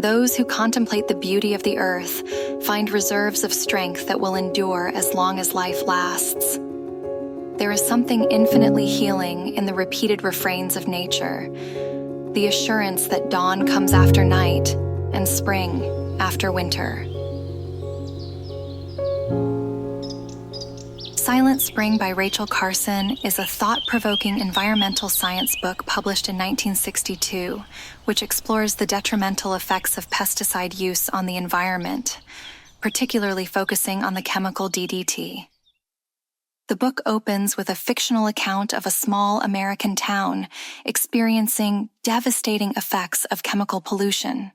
Those who contemplate the beauty of the earth find reserves of strength that will endure as long as life lasts. There is something infinitely healing in the repeated refrains of nature, the assurance that dawn comes after night and spring after winter. Silent Spring by Rachel Carson is a thought-provoking environmental science book published in 1962, which explores the detrimental effects of pesticide use on the environment, particularly focusing on the chemical DDT. The book opens with a fictional account of a small American town experiencing devastating effects of chemical pollution.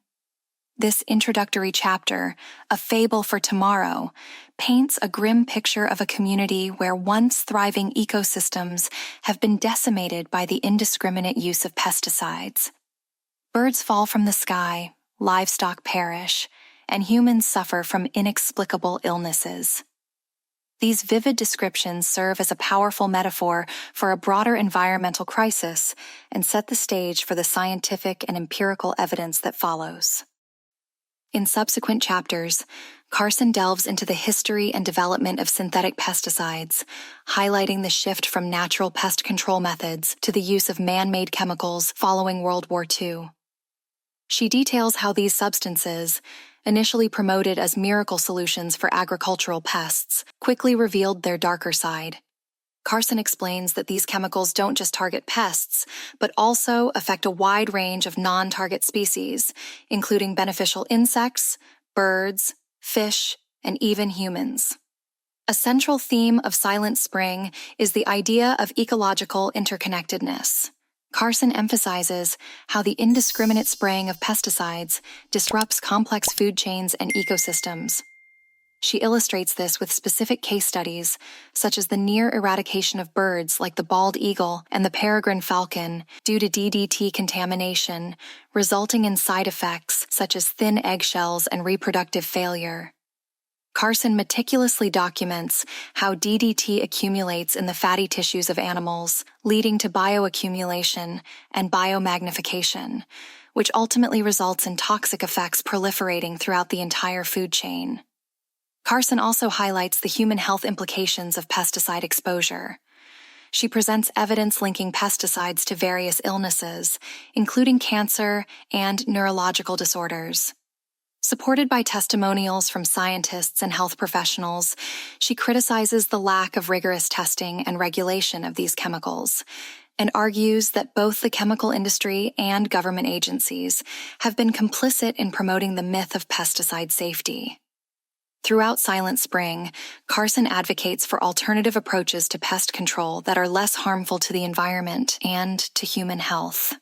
This introductory chapter, A Fable for Tomorrow, paints a grim picture of a community where once thriving ecosystems have been decimated by the indiscriminate use of pesticides. Birds fall from the sky, livestock perish, and humans suffer from inexplicable illnesses. These vivid descriptions serve as a powerful metaphor for a broader environmental crisis and set the stage for the scientific and empirical evidence that follows. In subsequent chapters, Carson delves into the history and development of synthetic pesticides, highlighting the shift from natural pest control methods to the use of man-made chemicals following World War II. She details how these substances, initially promoted as miracle solutions for agricultural pests, quickly revealed their darker side. Carson explains that these chemicals don't just target pests, but also affect a wide range of non-target species, including beneficial insects, birds, fish, and even humans. A central theme of Silent Spring is the idea of ecological interconnectedness. Carson emphasizes how the indiscriminate spraying of pesticides disrupts complex food chains and ecosystems. She illustrates this with specific case studies, such as the near eradication of birds like the bald eagle and the peregrine falcon due to DDT contamination, resulting in side effects such as thin eggshells and reproductive failure. Carson meticulously documents how DDT accumulates in the fatty tissues of animals, leading to bioaccumulation and biomagnification, which ultimately results in toxic effects proliferating throughout the entire food chain. Carson also highlights the human health implications of pesticide exposure. She presents evidence linking pesticides to various illnesses, including cancer and neurological disorders. Supported by testimonials from scientists and health professionals, she criticizes the lack of rigorous testing and regulation of these chemicals, and argues that both the chemical industry and government agencies have been complicit in promoting the myth of pesticide safety. Throughout Silent Spring, Carson advocates for alternative approaches to pest control that are less harmful to the environment and to human health.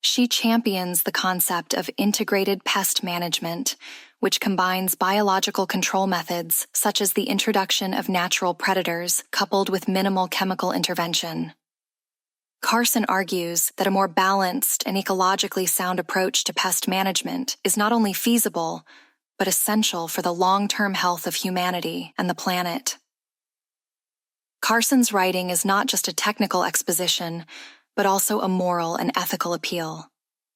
She champions the concept of integrated pest management, which combines biological control methods such as the introduction of natural predators coupled with minimal chemical intervention. Carson argues that a more balanced and ecologically sound approach to pest management is not only feasible, but essential for the long-term health of humanity and the planet. Carson's writing is not just a technical exposition, but also a moral and ethical appeal.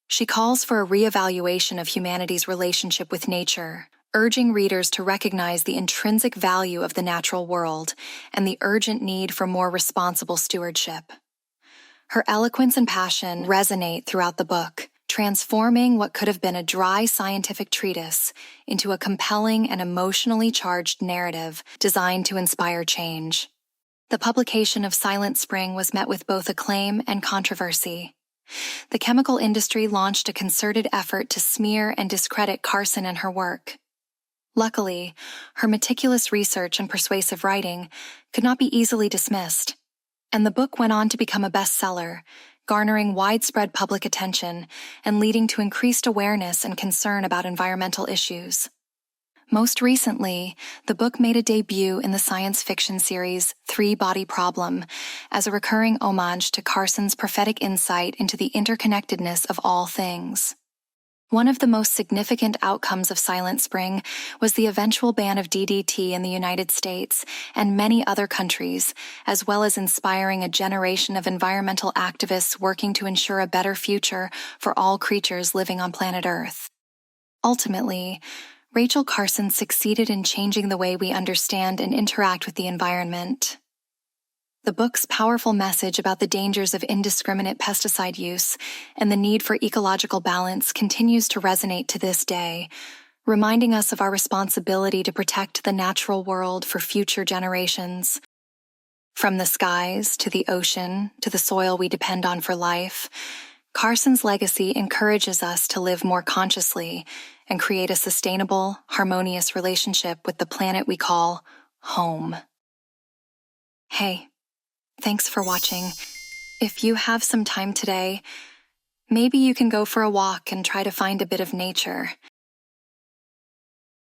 She calls for a reevaluation of humanity's relationship with nature, urging readers to recognize the intrinsic value of the natural world and the urgent need for more responsible stewardship. Her eloquence and passion resonate throughout the book, transforming what could have been a dry scientific treatise into a compelling and emotionally charged narrative designed to inspire change. The publication of Silent Spring was met with both acclaim and controversy. The chemical industry launched a concerted effort to smear and discredit Carson and her work. Luckily, her meticulous research and persuasive writing could not be easily dismissed, and the book went on to become a bestseller, garnering widespread public attention and leading to increased awareness and concern about environmental issues. Most recently, the book made a debut in the science fiction series Three-Body Problem as a recurring homage to Carson's prophetic insight into the interconnectedness of all things. One of the most significant outcomes of Silent Spring was the eventual ban of DDT in the United States and many other countries, as well as inspiring a generation of environmental activists working to ensure a better future for all creatures living on planet Earth. Ultimately, Rachel Carson succeeded in changing the way we understand and interact with the environment. The book's powerful message about the dangers of indiscriminate pesticide use and the need for ecological balance continues to resonate to this day, reminding us of our responsibility to protect the natural world for future generations. From the skies to the ocean to the soil we depend on for life, Carson's legacy encourages us to live more consciously and create a sustainable, harmonious relationship with the planet we call home. Hey, thanks for watching. If you have some time today, maybe you can go for a walk and try to find a bit of nature.